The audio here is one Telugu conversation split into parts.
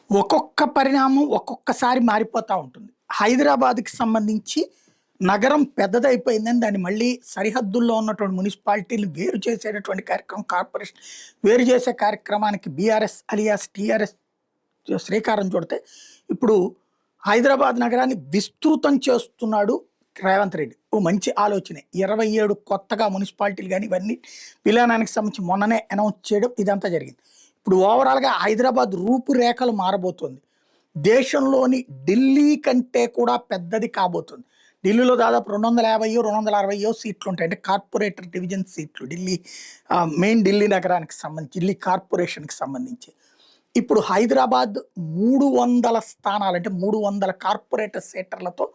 ఒక్కొక్క పరిణామం ఒక్కొక్కసారి మారిపోతా ఉంటుంది. హైదరాబాద్‌కి సంబంధించి నగరం పెద్దదైపోయిందని దాన్ని మళ్ళీ సరిహద్దుల్లో ఉన్నటువంటి మున్సిపాలిటీలని వేరు చేసేటటువంటి కార్యక్రమం, కార్పొరేషన్ వేరు చేసే కార్యక్రమానికి బీఆర్ఎస్ అలియాస్ టీఆర్ఎస్ శ్రీకారం చుడితే, ఇప్పుడు హైదరాబాద్ నగరాన్ని విస్తృతం చేస్తున్నాడు రేవంత్ రెడ్డి. ఓ మంచి ఆలోచనే. 27 కొత్తగా మున్సిపాలిటీలు గాని ఇవన్నీ విలీనానికి సంబంధించి మొన్ననే అనౌన్స్ చేయడం ఇదంతా జరిగింది. ఇప్పుడు ఓవరాల్‌గా హైదరాబాద్ రూపురేఖలు మారబోతుంది. దేశంలోని ఢిల్లీ కంటే కూడా పెద్దది కాబోతుంది. ఢిల్లీలో దాదాపు 250 260 సీట్లుంటాయి. అంటే కార్పొరేటర్ డివిజన్ సీట్లు ఢిల్లీ మెయిన్ ఢిల్లీ నగరానికి సంబంధించి, ఢిల్లీ కార్పొరేషన్‌కి సంబంధించి. ఇప్పుడు హైదరాబాద్ 300 స్థానాలు అంటే 300 కార్పొరేటర్ సీటర్లతో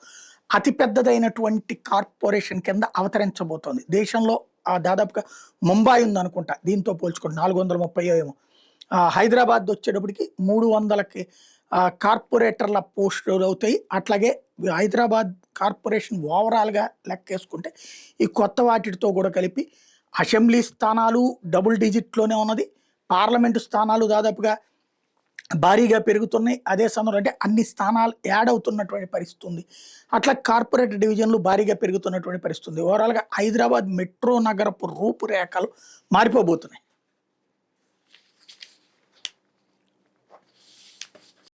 అతి పెద్దదైనటువంటి కార్పొరేషన్ కింద అవతరించబోతోంది. దేశంలో దాదాపుగా ముంబై ఉందనుకుంటా దీంతో పోల్చుకుంటే 430 ఏమో. హైదరాబాద్ వచ్చేటప్పటికి 300కి కార్పొరేటర్ల పోస్టులు అవుతాయి. అట్లాగే హైదరాబాద్ కార్పొరేషన్ ఓవరాల్‌గా లెక్కేసుకుంటే ఈ కొత్త వాటితో కూడా కలిపి అసెంబ్లీ స్థానాలు డబుల్ డిజిట్‌లోనే ఉన్నది. పార్లమెంటు స్థానాలు దాదాపుగా భారీగా పెరుగుతున్నాయి. అదే సమయంలో అంటే అన్ని స్థానాలు యాడ్ అవుతున్నటువంటి పరిస్థితి ఉంది. అట్లా కార్పొరేట్ డివిజన్లు భారీగా పెరుగుతున్నటువంటి పరిస్థితి ఉంది. ఓవరాల్‌గా హైదరాబాద్ మెట్రో నగరపు రూపురేఖలు మారిపోబోతున్నాయి.